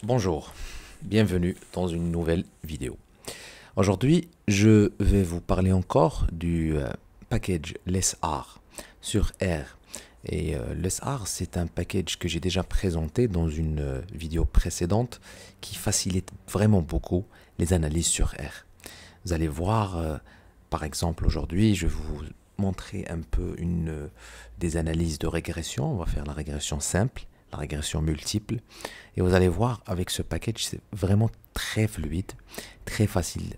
Bonjour, bienvenue dans une nouvelle vidéo. Aujourd'hui, je vais vous parler encore du package LessR sur R. Et LessR, c'est un package que j'ai déjà présenté dans une vidéo précédente qui facilite vraiment beaucoup les analyses sur R. Vous allez voir, par exemple, aujourd'hui, je vais vous montrer un peu des analyses de régression. On va faire la régression simple, la régression multiple. Et vous allez voir, avec ce package, c'est vraiment très fluide, très facile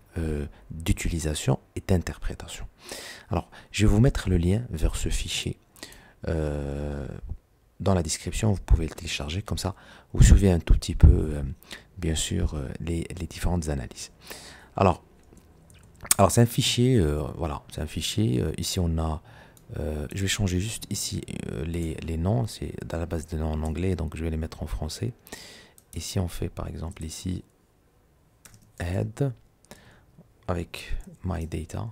d'utilisation et d'interprétation. Alors, je vais vous mettre le lien vers ce fichier dans la description. Vous pouvez le télécharger, comme ça, vous suivez un tout petit peu, bien sûr, les différentes analyses. Alors c'est un fichier, voilà, c'est un fichier. Ici, on a, je vais changer juste ici les noms. C'est dans la base de noms en anglais, donc je vais les mettre en français. Ici, on fait par exemple ici head avec my data.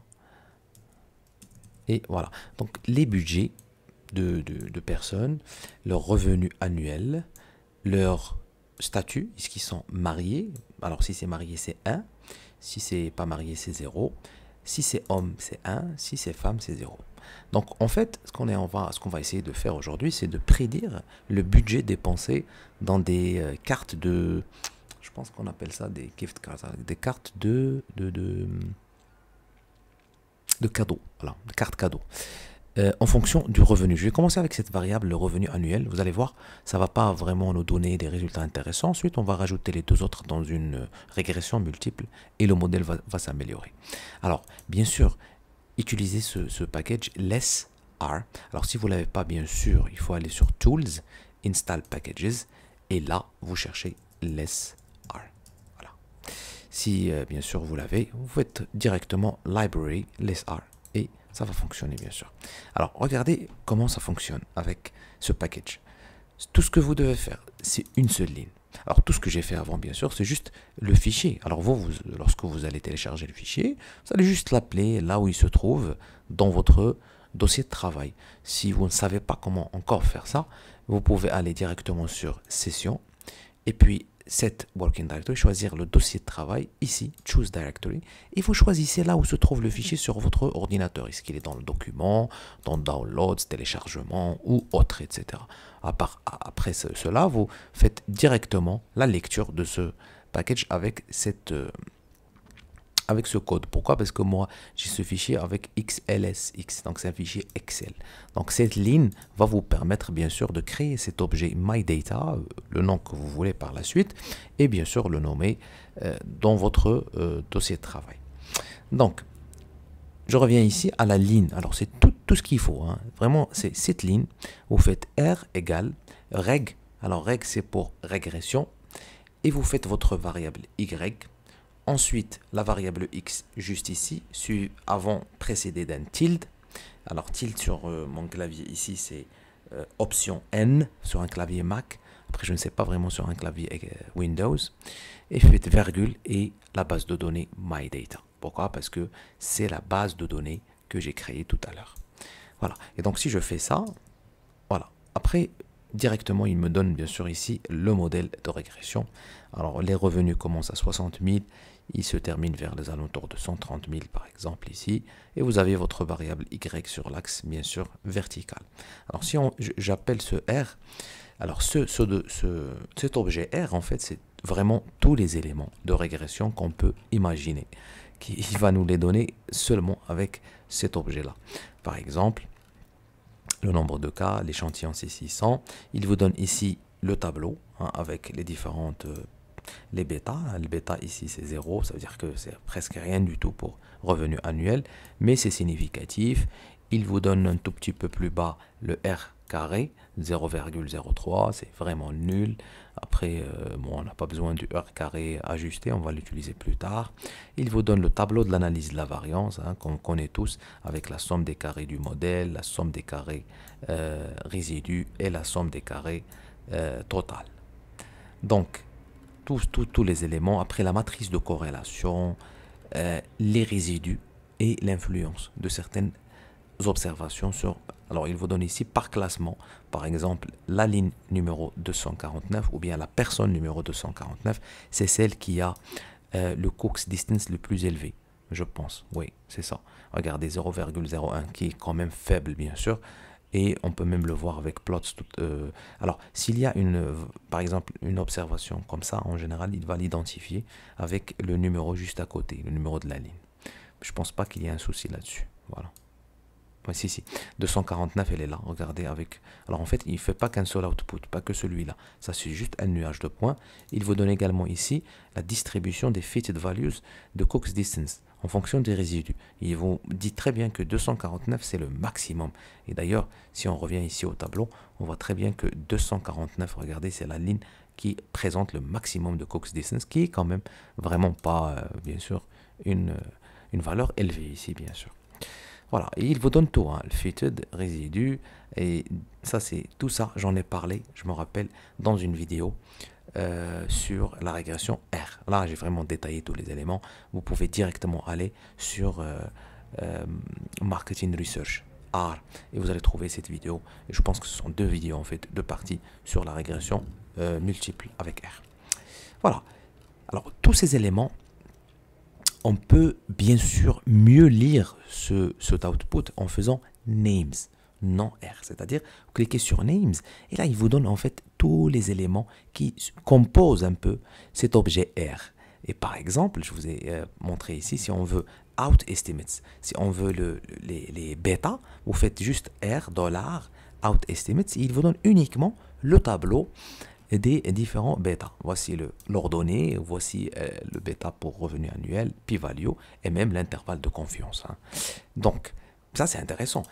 Et voilà. Donc les budgets de personnes, leur revenu annuel, leur statut, est-ce qu'ils sont mariés? Alors si c'est marié, c'est 1. Si c'est pas marié, c'est 0. Si c'est homme, c'est 1. Si c'est femme, c'est 0. Donc en fait, ce qu'on va essayer de faire aujourd'hui, c'est de prédire le budget dépensé dans des cartes de... Je pense qu'on appelle ça des gift cards, des cartes de cadeaux. Voilà, de cartes cadeaux. En fonction du revenu. Je vais commencer avec cette variable, le revenu annuel. Vous allez voir, ça ne va pas vraiment nous donner des résultats intéressants. Ensuite, on va rajouter les deux autres dans une régression multiple et le modèle va s'améliorer. Alors, bien sûr, utilisez ce package LessR. Alors, si vous ne l'avez pas, bien sûr, il faut aller sur Tools, Install Packages, et là, vous cherchez LessR. Voilà. Si, bien sûr, vous l'avez, vous faites directement Library, LessR, et ça va fonctionner, bien sûr. Alors, regardez comment ça fonctionne avec ce package. Tout ce que vous devez faire, c'est une seule ligne. Alors, tout ce que j'ai fait avant, bien sûr, c'est juste le fichier. Alors, lorsque vous allez télécharger le fichier, vous allez juste l'appeler là où il se trouve dans votre dossier de travail. Si vous ne savez pas comment encore faire ça, vous pouvez aller directement sur Session et puis Set Working Directory, choisir le dossier de travail, ici, Choose Directory, et vous choisissez là où se trouve le fichier sur votre ordinateur. Est-ce qu'il est dans le document, dans Downloads, téléchargement ou autre, etc. Après cela, vous faites directement la lecture de ce package avec ce code. Pourquoi? Parce que moi, j'ai ce fichier avec XLSX, donc c'est un fichier Excel. Donc cette ligne va vous permettre bien sûr de créer cet objet MyData, le nom que vous voulez par la suite, et bien sûr le nommer dans votre dossier de travail. Donc, je reviens ici à la ligne. Alors c'est tout ce qu'il faut, hein. Vraiment, c'est cette ligne. Vous faites R égale reg. Alors reg, c'est pour régression. Et vous faites votre variable Y. Ensuite, la variable x juste ici, précédé d'un tilde. Alors tilde sur mon clavier ici, c'est option N sur un clavier Mac. Après, je ne sais pas vraiment sur un clavier Windows. Et faites virgule et la base de données MyData. Pourquoi? Parce que c'est la base de données que j'ai créée tout à l'heure. Voilà. Et donc, si je fais ça, voilà. Après, directement, il me donne bien sûr ici le modèle de régression. Alors, les revenus commencent à 60 000. Il se termine vers les alentours de 130 000 par exemple ici. Et vous avez votre variable Y sur l'axe, bien sûr, vertical. Alors, si j'appelle ce R, alors cet objet R, en fait, c'est vraiment tous les éléments de régression qu'on peut imaginer. Il va nous les donner seulement avec cet objet-là. Par exemple, le nombre de cas, l'échantillon c'est 600. Il vous donne ici le tableau hein, avec les différentes... les bêtas. Le bêta ici c'est 0, ça veut dire que c'est presque rien du tout pour revenu annuel, mais c'est significatif. Il vous donne un tout petit peu plus bas le R carré, 0,03, c'est vraiment nul. Après, bon, on n'a pas besoin du R carré ajusté, on va l'utiliser plus tard. Il vous donne le tableau de l'analyse de la variance, hein, qu'on connaît tous, avec la somme des carrés du modèle, la somme des carrés résidus et la somme des carrés total. Donc, tous les éléments, après la matrice de corrélation, les résidus et l'influence de certaines observations sur Alors, il vous donne ici par classement, par exemple, la ligne numéro 249 ou bien la personne numéro 249, c'est celle qui a le Cook's Distance le plus élevé, je pense. Oui, c'est ça. Regardez, 0,01 qui est quand même faible, bien sûr. Et on peut même le voir avec plots. Alors, s'il y a par exemple une observation comme ça, en général, il va l'identifier avec le numéro juste à côté, le numéro de la ligne. Je pense pas qu'il y ait un souci là-dessus. Voilà. Ouais, si. 249, elle est là. Regardez avec. Alors en fait, il ne fait pas qu'un seul output, pas que celui-là. Ça, c'est juste un nuage de points. Il vous donne également ici la distribution des fitted values de Cook's Distance en fonction des résidus. Il vous dit très bien que 249, c'est le maximum. Et d'ailleurs, si on revient ici au tableau, on voit très bien que 249, regardez, c'est la ligne qui présente le maximum de Cook's Distance, qui est quand même vraiment pas, bien sûr, une valeur élevée ici, bien sûr. Voilà, et il vous donne tout, hein, le fitted, résidu, et ça c'est tout ça, j'en ai parlé, je me rappelle, dans une vidéo sur la régression R. Là, j'ai vraiment détaillé tous les éléments. Vous pouvez directement aller sur Marketing Research R et vous allez trouver cette vidéo. Et je pense que ce sont deux vidéos en fait, deux parties sur la régression multiple avec R. Voilà. Alors, tous ces éléments, on peut bien sûr mieux lire cet output en faisant names, non R. C'est-à-dire, vous cliquez sur names et là, il vous donne en fait tous les éléments qui composent un peu cet objet R. Et par exemple, je vous ai montré ici, si on veut out estimates, si on veut les bêta, vous faites juste R, $, out estimates, et il vous donne uniquement le tableau des différents bêta. Voici l'ordonnée, voici le bêta pour revenu annuel, p-value et même l'intervalle de confiance. Hein. Donc, ça c'est intéressant.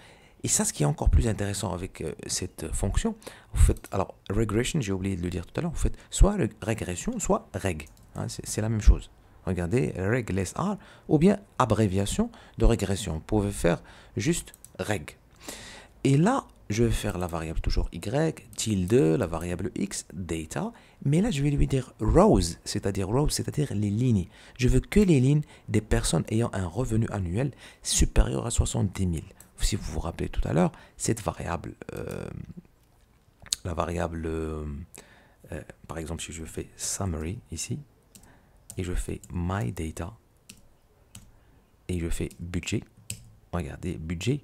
Et ça, ce qui est encore plus intéressant avec cette fonction, vous faites, alors regression, j'ai oublié de le dire tout à l'heure, vous faites soit régression, soit reg. Hein, c'est la même chose. Regardez, reg less r, ou bien abréviation de régression. Vous pouvez faire juste reg. Et là, je vais faire la variable toujours y, tilde, la variable x, data, mais là je vais lui dire rows, c'est-à-dire les lignes. Je veux que les lignes des personnes ayant un revenu annuel supérieur à 70 000. Si vous vous rappelez tout à l'heure, cette variable, la variable, par exemple si je fais summary ici, et je fais my data, et je fais budget, regardez, budget,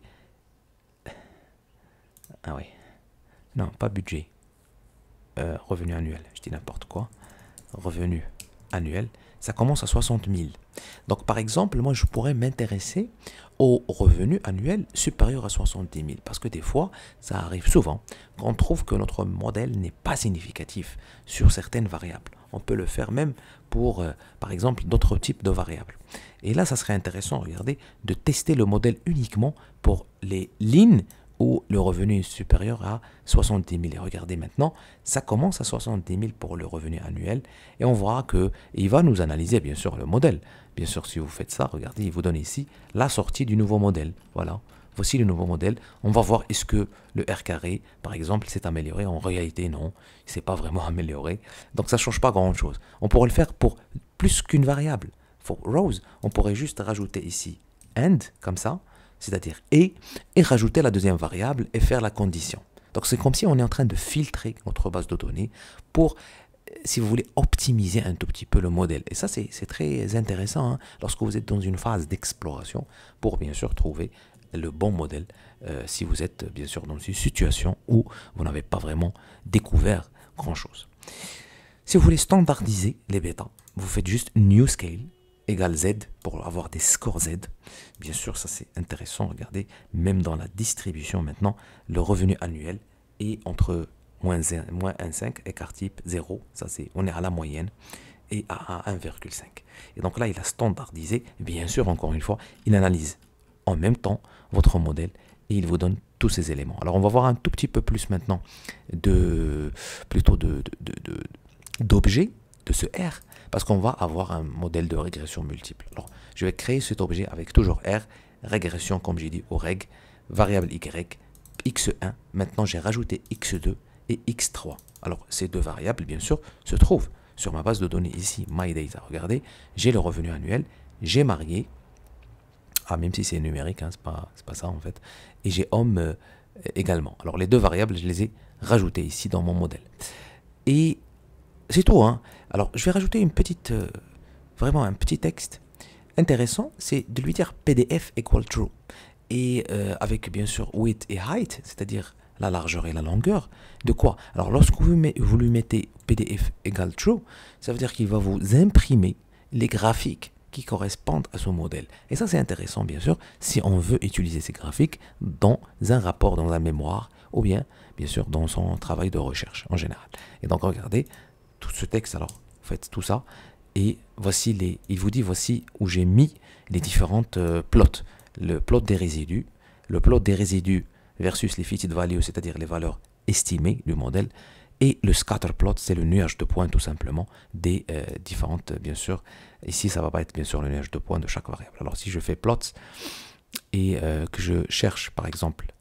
ah oui, non, pas budget, revenu annuel, je dis n'importe quoi, revenu annuel, ça commence à 60 000. Donc par exemple, moi je pourrais m'intéresser au revenu annuel supérieur à 70 000 parce que des fois, ça arrive souvent qu'on trouve que notre modèle n'est pas significatif sur certaines variables. On peut le faire même pour, par exemple, d'autres types de variables. Et là, ça serait intéressant, regardez, de tester le modèle uniquement pour les lignes où le revenu est supérieur à 70 000. Et regardez maintenant, ça commence à 70 000 pour le revenu annuel. Et on voit qu'il va nous analyser, bien sûr, le modèle. Bien sûr, si vous faites ça, regardez, il vous donne ici la sortie du nouveau modèle. Voilà, voici le nouveau modèle. On va voir est-ce que le R carré, par exemple, s'est amélioré. En réalité, non, il ne s'est pas vraiment amélioré. Donc, ça ne change pas grand-chose. On pourrait le faire pour plus qu'une variable. Pour rows, on pourrait juste rajouter ici and, comme ça, c'est-à-dire et rajouter la deuxième variable et faire la condition. Donc c'est comme si on est en train de filtrer notre base de données pour, si vous voulez, optimiser un tout petit peu le modèle. Et ça, c'est très intéressant hein, lorsque vous êtes dans une phase d'exploration pour bien sûr trouver le bon modèle si vous êtes bien sûr dans une situation où vous n'avez pas vraiment découvert grand-chose. Si vous voulez standardiser les bêtas, vous faites juste new scale égale Z pour avoir des scores Z. Bien sûr, ça c'est intéressant. Regardez, même dans la distribution maintenant, le revenu annuel est entre moins 1,5, écart type 0. Ça c'est, on est à la moyenne et à 1,5. Et donc là, il a standardisé. Bien sûr, encore une fois, il analyse en même temps votre modèle et il vous donne tous ces éléments. Alors, on va voir un tout petit peu plus maintenant d'objets de ce R. Parce qu'on va avoir un modèle de régression multiple. Alors, je vais créer cet objet avec toujours R, régression, comme j'ai dit, au reg, variable Y, x1. Maintenant, j'ai rajouté x2 et x3. Alors, ces deux variables, bien sûr, se trouvent sur ma base de données ici, MyData. Regardez, j'ai le revenu annuel, j'ai marié, même si c'est numérique, hein, c'est pas ça en fait, et j'ai homme également. Alors les deux variables, je les ai rajoutées ici dans mon modèle. Et c'est tout, hein. Alors je vais rajouter une petite, vraiment un petit texte intéressant, c'est de lui dire PDF equal true. Et avec bien sûr width et height, c'est-à-dire la largeur et la longueur, de quoi? Alors lorsque vous lui mettez PDF égale true, ça veut dire qu'il va vous imprimer les graphiques qui correspondent à ce modèle. Et ça c'est intéressant bien sûr si on veut utiliser ces graphiques dans un rapport, dans la mémoire, ou bien sûr dans son travail de recherche en général. Et donc regardez tout ce texte, alors vous faites tout ça, et voici il vous dit voici où j'ai mis les différentes plots. Le plot des résidus, versus les fitted values, c'est-à-dire les valeurs estimées du modèle, et le scatter plot, c'est le nuage de points tout simplement des différentes, bien sûr. Ici, ça va pas être bien sûr le nuage de points de chaque variable. Alors si je fais plots et que je cherche par exemple,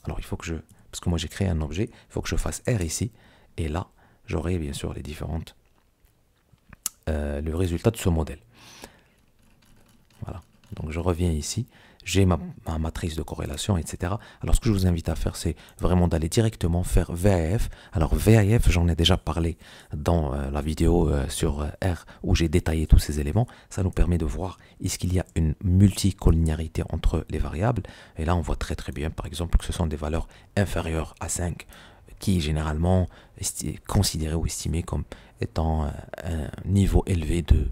alors il faut que parce que moi j'ai créé un objet, il faut que je fasse R ici, et là j'aurai bien sûr les différentes, le résultat de ce modèle. Voilà, donc je reviens ici. J'ai ma matrice de corrélation, etc. Alors, ce que je vous invite à faire, c'est vraiment d'aller directement faire VAF. Alors, VAF, j'en ai déjà parlé dans la vidéo sur R, où j'ai détaillé tous ces éléments. Ça nous permet de voir est-ce qu'il y a une multicollinéarité entre les variables. Et là, on voit très très bien, par exemple, que ce sont des valeurs inférieures à 5, qui généralement considérées ou estimées comme étant un niveau élevé de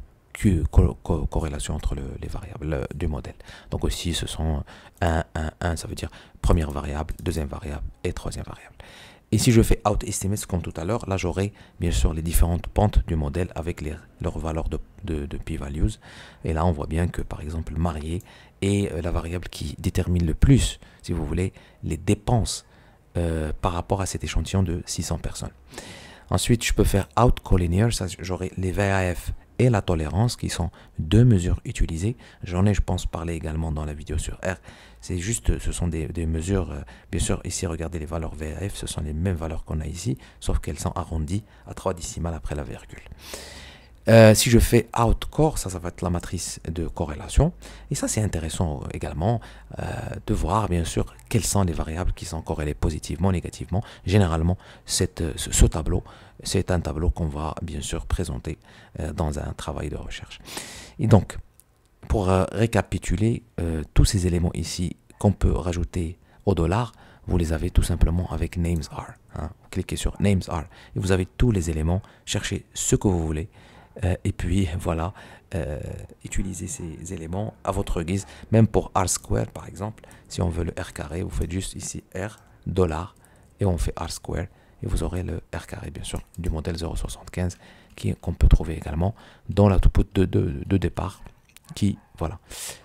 corrélation entre les variables du modèle. Donc aussi ce sont 1, 1, 1, ça veut dire première variable, deuxième variable et troisième variable. Et si je fais out estimates comme tout à l'heure, là j'aurai bien sûr les différentes pentes du modèle avec leurs valeurs de p-values. Et là on voit bien que par exemple marié est la variable qui détermine le plus, si vous voulez, les dépenses par rapport à cet échantillon de 600 personnes. Ensuite je peux faire out collinear, ça j'aurai les VAF et la tolérance, qui sont deux mesures utilisées. J'en ai, je pense, parlé également dans la vidéo sur R. C'est juste, ce sont des mesures, bien sûr, ici, regardez les valeurs VAF, ce sont les mêmes valeurs qu'on a ici, sauf qu'elles sont arrondies à 3 décimales après la virgule. Si je fais outcore, ça va être la matrice de corrélation. Et ça, c'est intéressant également de voir, bien sûr, quelles sont les variables qui sont corrélées positivement, négativement. Généralement, ce tableau, c'est un tableau qu'on va, bien sûr, présenter dans un travail de recherche. Et donc, pour récapituler, tous ces éléments ici qu'on peut rajouter au dollar, vous les avez tout simplement avec NamesAre. Hein. Vous cliquez sur NamesAre et vous avez tous les éléments. Cherchez ce que vous voulez. Et puis voilà, utilisez ces éléments à votre guise, même pour R square par exemple. Si on veut le R carré, vous faites juste ici R dollar et on fait R square et vous aurez le R carré bien sûr du modèle 0.75 qu'on peut trouver également dans l'output de départ qui, voilà,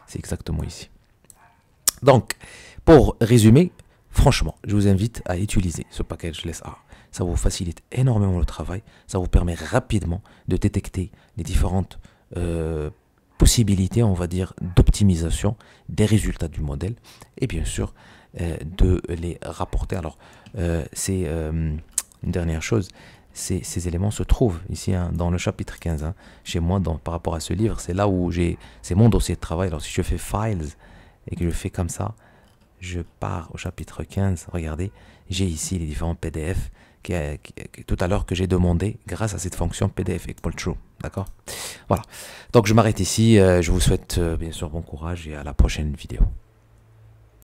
c'est exactement ici. Donc, pour résumer, franchement, je vous invite à utiliser ce package LessR. Ça vous facilite énormément le travail, ça vous permet rapidement de détecter les différentes possibilités, on va dire, d'optimisation des résultats du modèle et bien sûr de les rapporter. Alors, c'est une dernière chose, ces éléments se trouvent ici hein, dans le chapitre 15, hein, chez moi par rapport à ce livre, c'est là où c'est mon dossier de travail. Alors si je fais Files et que je fais comme ça, je pars au chapitre 15, regardez, j'ai ici les différents PDF tout à l'heure que j'ai demandé grâce à cette fonction PDF equal true, d'accord? Voilà, donc je m'arrête ici, je vous souhaite bien sûr bon courage et à la prochaine vidéo.